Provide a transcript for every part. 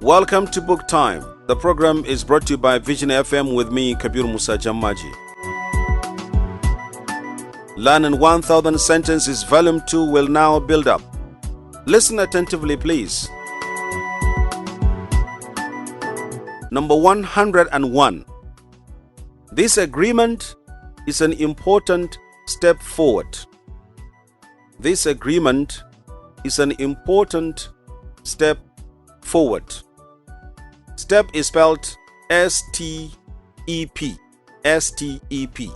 Welcome to Book Time. The program is brought to you by Vision FM with me, Kabiru Musa Jammaje. Learning 1000 Sentences Volume 2 will now build up. Listen attentively, please. Number 101. This agreement is an important step forward. This agreement is an important step forward. Step is spelled S-T-E-P. S-T-E-P.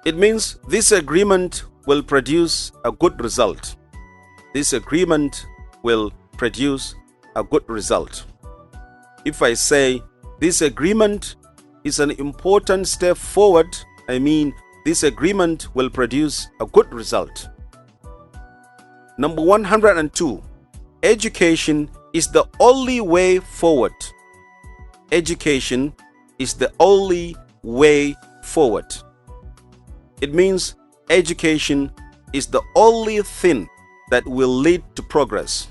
It means this agreement will produce a good result. This agreement will produce a good result. If I say this agreement is an important step forward, I mean this agreement will produce a good result. Number 102. Education is the only way forward. Education is the only way forward. It means education is the only thing that will lead to progress.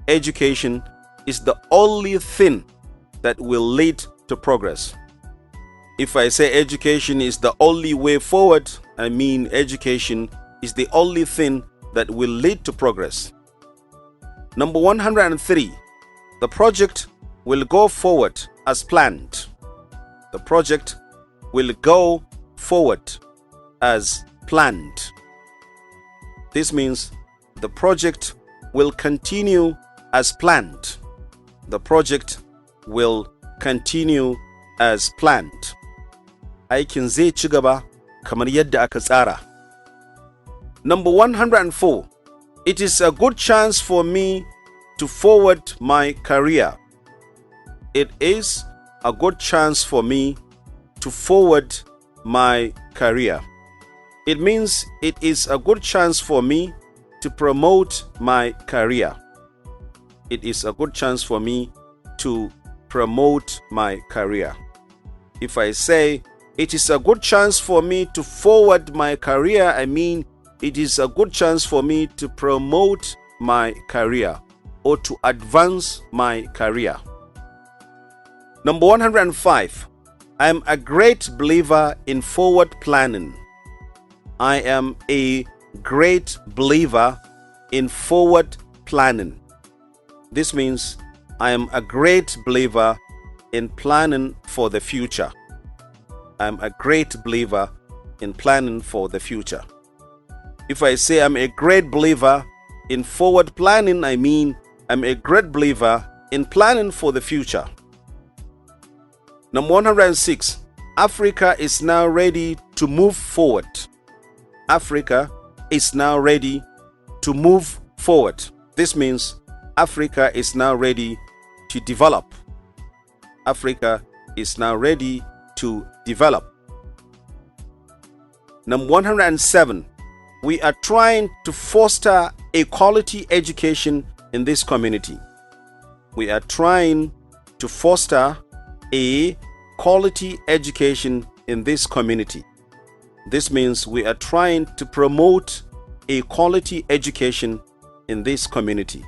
Education is the only thing that will lead to progress. If I say education is the only way forward, I mean education is the only thing that will lead to progress. Number 103. The project will go forward as planned. The project will go forward as planned. This means the project will continue as planned. The project will continue as planned. Aikin zai ci gaba kamar yadda aka tsara. Number 104. It is a good chance for me to forward my career. It is a good chance for me to forward my career. It means it is a good chance for me to promote my career. It is a good chance for me to promote my career. If I say it is a good chance for me to forward my career, I mean it is a good chance for me to promote my career or to advance my career. Number 105. I am a great believer in forward planning. I am a great believer in forward planning. This means I am a great believer in planning for the future. I am a great believer in planning for the future. If I say I'm a great believer in forward planning, I mean I'm a great believer in planning for the future. Number 106. Africa is now ready to move forward. Africa is now ready to move forward. This means Africa is now ready to develop. Africa is now ready to develop. Number 107. We are trying to foster a quality education in this community. We are trying to foster a quality education in this community. This means we are trying to promote a quality education in this community.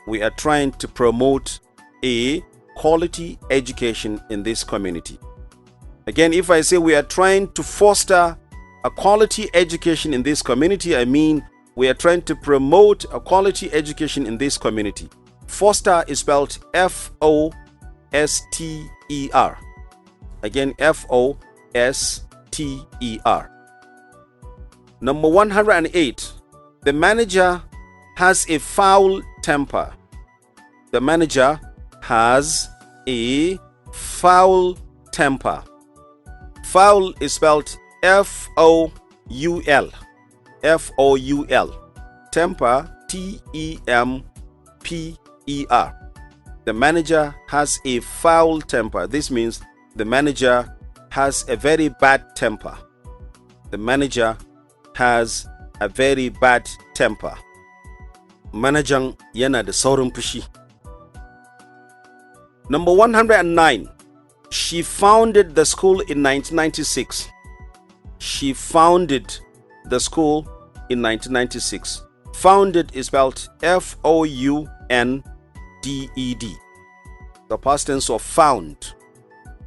We are trying to promote a quality education in this community. Again, if I say we are trying to foster a quality education in this community, I mean we are trying to promote a quality education in this community. Foster is spelled F-O-S-T-E-R. Again, F-O-S-T-E-R. Number 108. The manager has a foul temper. The manager has a foul temper. Foul is spelled F-O-U-L. F-O-U-L. Temper, T-E-M-P-E-R. The manager has a foul temper. This means the manager has a very bad temper. The manager has a very bad temper. Manajan yana da saurin fushi. Number 109. She founded the school in 1996. She founded the school in 1996. Founded is spelled F-O-U-N The past tense of found.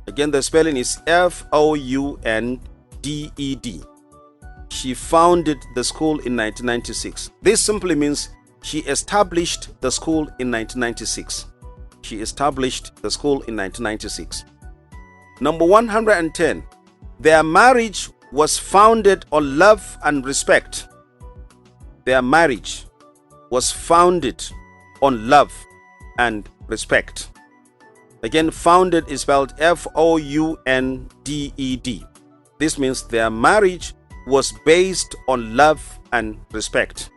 Again, the spelling is Founded. She founded the school in 1996. This simply means she established the school in 1996. She established the school in 1996. Number 110. Their marriage was founded on love and respect. Their marriage was founded on love and respect. Again, founded is spelled Founded. This means their marriage was based on love and respect.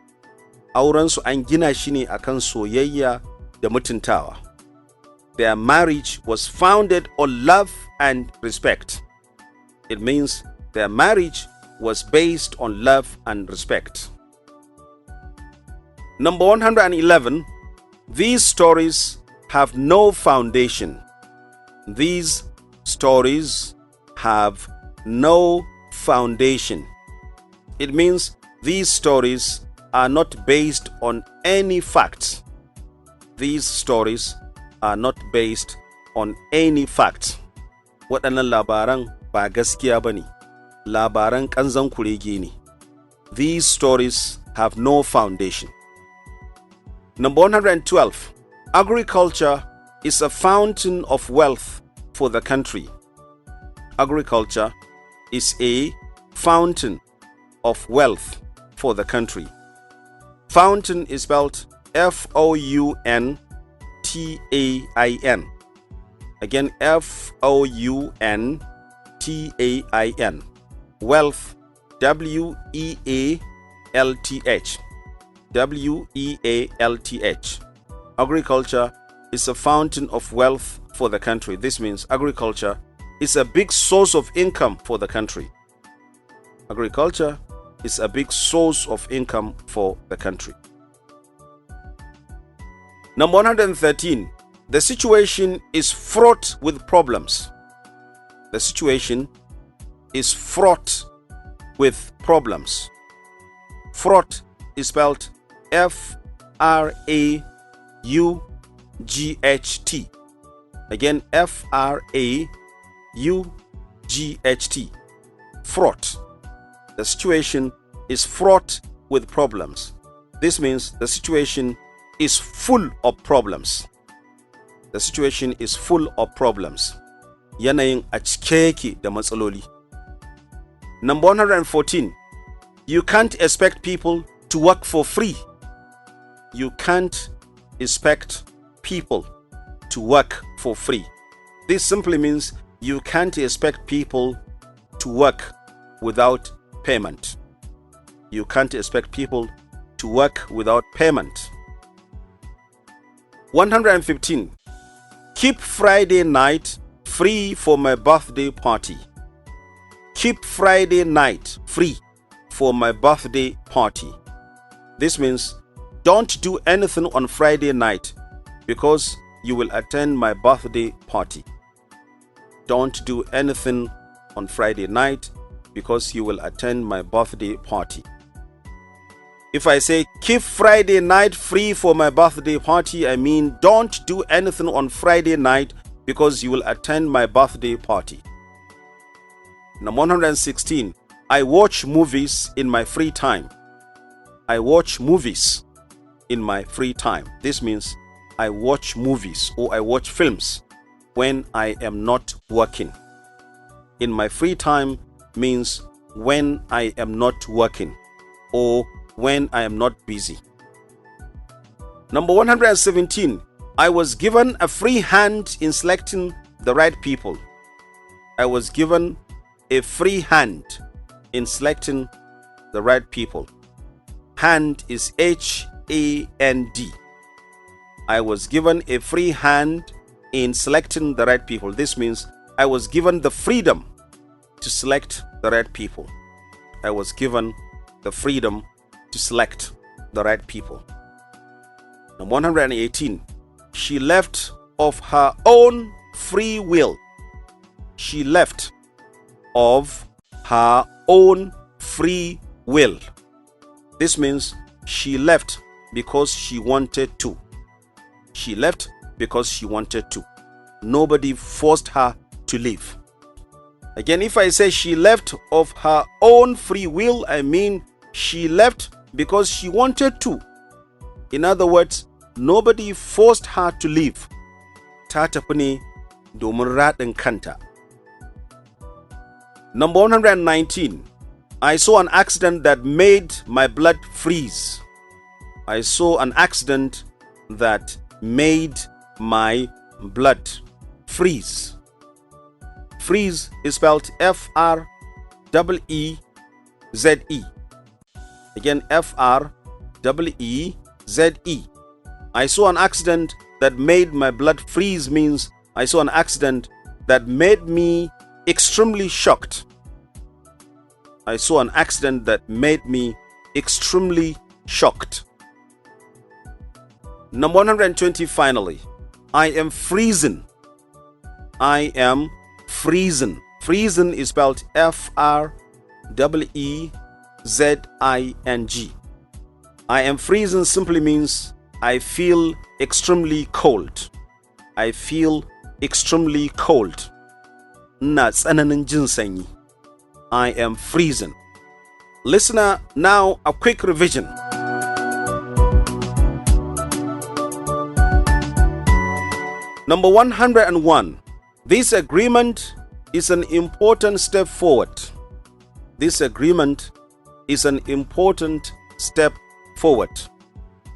Aurensu an gina shi ne akan soyayya da mutuntawa. Their marriage was founded on love and respect. It means their marriage was based on love and respect. Number 111. These stories have no foundation. These stories have no foundation. It means these stories are not based on any facts. These stories are not based on any facts. Waɗannan labaran ba gaskiya bane. Labaran ƙanzan kurege ne. These stories have no foundation. Number 112. Agriculture is a fountain of wealth for the country. Agriculture is a fountain of wealth for the country. Fountain is spelled Fountain. Again, Fountain. Wealth, Wealth. Agriculture is a fountain of wealth for the country. This means agriculture is a big source of income for the country. Agriculture is a big source of income for the country. Number 113. The situation is fraught with problems. The situation is fraught with problems. Fraught is spelled Fraught. Again, Fraught. Fraught. The situation is fraught with problems. This means the situation is full of problems. The situation is full of problems. Yanayin a cike yake da matsaloli. Number 114. You can't expect people to work for free. You can't expect people to work for free. This simply means you can't expect people to work without payment. You can't expect people to work without payment. 115. Keep Friday night free for my birthday party. Keep Friday night free for my birthday party. This means don't do anything on Friday night because you will attend my birthday party. Don't do anything on Friday night because you will attend my birthday party. If I say keep Friday night free for my birthday party, I mean don't do anything on Friday night because you will attend my birthday party. Number 116. I watch movies in my free time. I watch movies in my free time. This means I watch movies or I watch films when I am not working. In my free time means when I am not working or when I am not busy. Number 117. I was given a free hand in selecting the right people. I was given a free hand in selecting the right people. Hand is Hand. I was given a free hand in selecting the right people. This means I was given the freedom to select the right people. I was given the freedom to select the right people. Number 118. She left of her own free will. She left of her own free will. This means she left because she wanted to. She left because she wanted to. Nobody forced her to leave. Again, if I say she left of her own free will, I mean she left because she wanted to. In other words, nobody forced her to leave. Ta tafi ne domin raɗin kanta. Number 119. I saw an accident that made my blood freeze. I saw an accident that made my blood freeze. Freeze is spelled F-R-E-E-Z-E. Again, F-R-E-E-Z-E. I saw an accident that made my blood freeze means I saw an accident that made me extremely shocked. I saw an accident that made me extremely shocked. Number 120 finally. I am freezing. I am freezing. Freezing is spelled F-R-E-E-Z-I-N-G. I am freezing simply means I feel extremely cold. I feel extremely cold. Ina tsananin jin sanyi. I am freezing. Listener, now a quick revision. Number 101. This agreement is an important step forward. This agreement is an important step forward.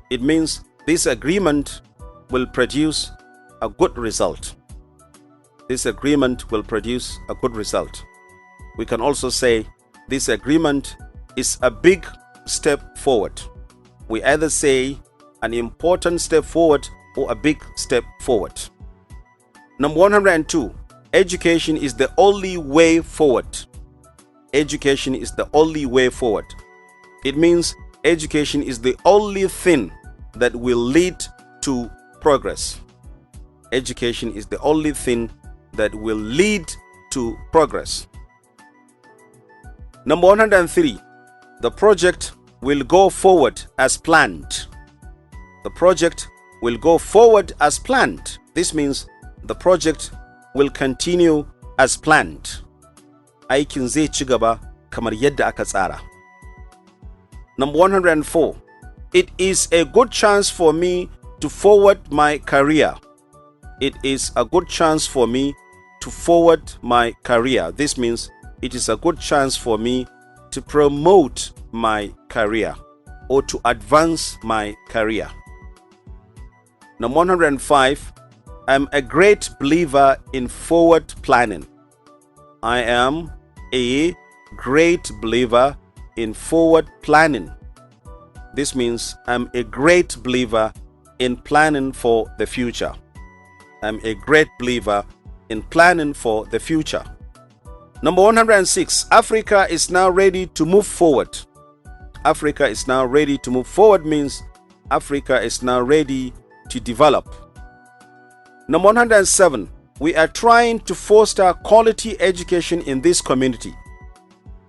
It means this agreement will produce a good result. This agreement will produce a good result. We can also say this agreement is a big step forward. We either say an important step forward or a big step forward. Number 102. Education is the only way forward. Education is the only way forward. It means education is the only thing that will lead to progress. Education is the only thing that will lead to progress. Number 103. The project will go forward as planned. The project will go forward as planned. This means the project will continue as planned. Aikin zai ci gaba kamar yadda aka tsara. Number 104. It is a good chance for me to forward my career. It is a good chance for me to forward my career. This means it is a good chance for me to promote my career or to advance my career. Number 105. I'm a great believer in forward planning. I am a great believer in forward planning. This means I'm a great believer in planning for the future. I'm a great believer in planning for the future. Number 106. Africa is now ready to move forward. Africa is now ready to move forward means Africa is now ready to develop. Number 107. We are trying to foster quality education in this community.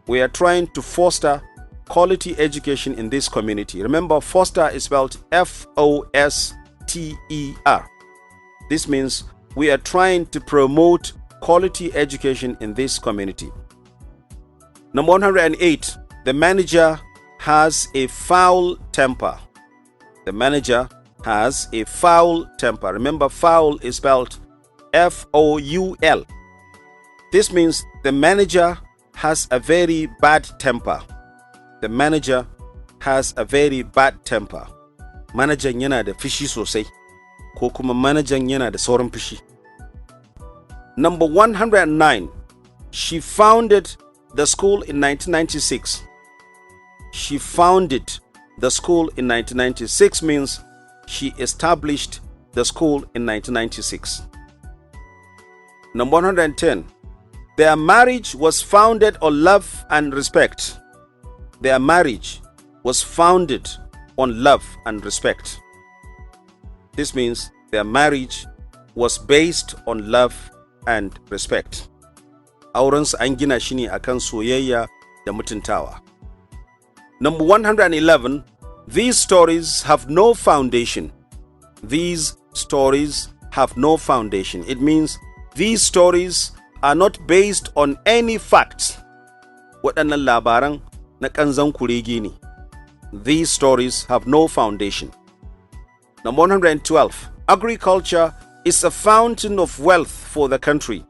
We are trying to foster quality education in this community. Remember, foster is spelled F-O-S-T-E-R. This means we are trying to promote quality education in this community. Number 108. The manager has a foul temper. The manager has a foul temper. Remember, foul is spelled F-O-U-L. This means the manager has a very bad temper. The manager has a very bad temper. Manajan yana da fushi sosai, ko kuma manajan yana da saurin fushi. Number 109. She founded the school in 1996. She founded the school in 1996 means she established the school in 1996. Number 110. Their marriage was founded on love and respect. Their marriage was founded on love and respect. This means their marriage was based on love and respect. Aurensu an gina shi ne akan soyayya da mutuntawa. Number 111. These stories have no foundation. These stories have no foundation. It means these stories are not based on any facts. Waɗannan labaran na ƙanzan kurege ne. These stories have no foundation. Number 112. Agriculture is a fountain of wealth for the country.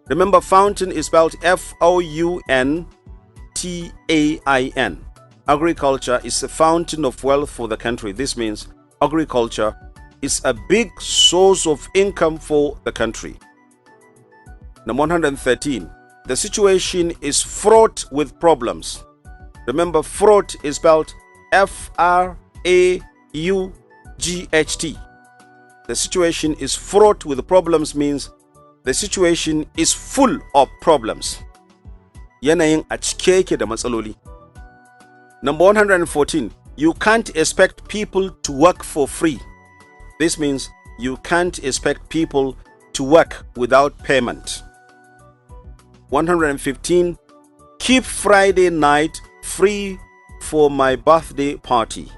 Remember, fountain is spelled Fountain. Agriculture is a fountain of wealth for the country. This means agriculture is a big source of income for the country. Number 113. The situation is fraught with problems. Remember, fraught is spelled Fraught. The situation is fraught with problems means the situation is full of problems. Yanayin a cike yake da matsaloli. Number 114. You can't expect people to work for free. This means you can't expect people to work without payment. 115. Keep Friday night free for my birthday party.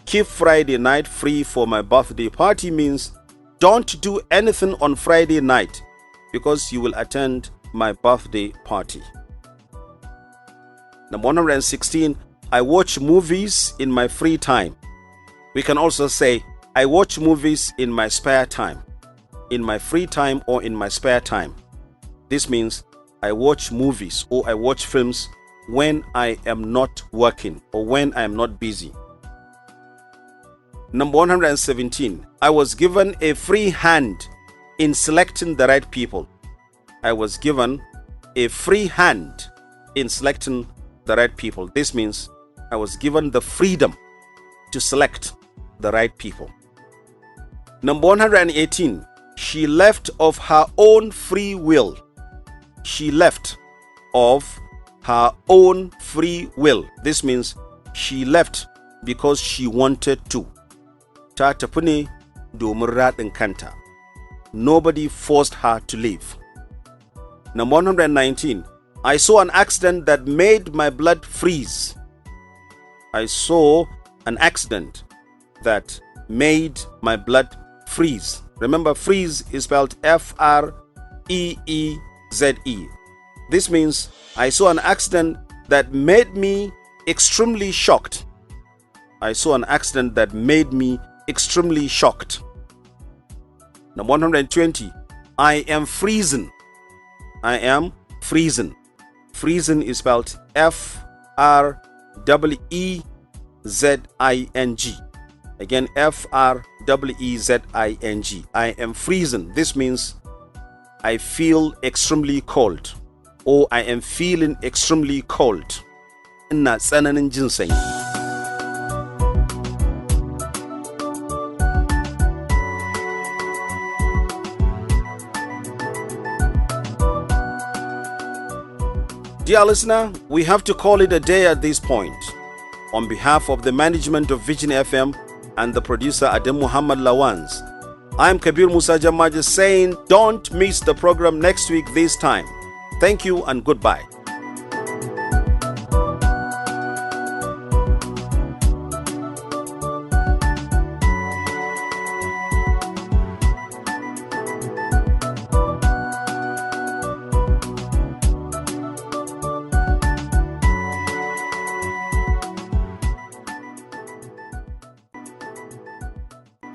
Keep Friday night free for my birthday party means don't do anything on Friday night because you will attend my birthday party. Number 116. I watch movies in my free time. We can also say I watch movies in my spare time. In my free time or in my spare time. This means I watch movies or I watch films when I am not working or when I am not busy. Number 117. I was given a free hand in selecting the right people. I was given a free hand in selecting the right people. This means I was given the freedom to select the right people. Number 118. She left of her own free will. She left of her own free will. This means she left because she wanted to. Ta tafi ne domin raɗin kanta. Nobody forced her to leave. Number 119. I saw an accident that made my blood freeze. I saw an accident that made my blood freeze. Remember, freeze is spelled Freeze. This means I saw an accident that made me extremely shocked. I saw an accident that made me extremely shocked. Number 120. I am freezing. I am freezing. Freezing is spelled Freezing. Again, Freezing. I am freezing. This means I feel extremely cold or I am feeling extremely cold. Ina tsananin jin sanyi. Dear listener, we have to call it a day at this point. On behalf of the management of Vision FM and the producer Adem Muhammad Lawans, I'm Kabiru Musa Jammaje saying don't miss the program next week this time. Thank you and goodbye.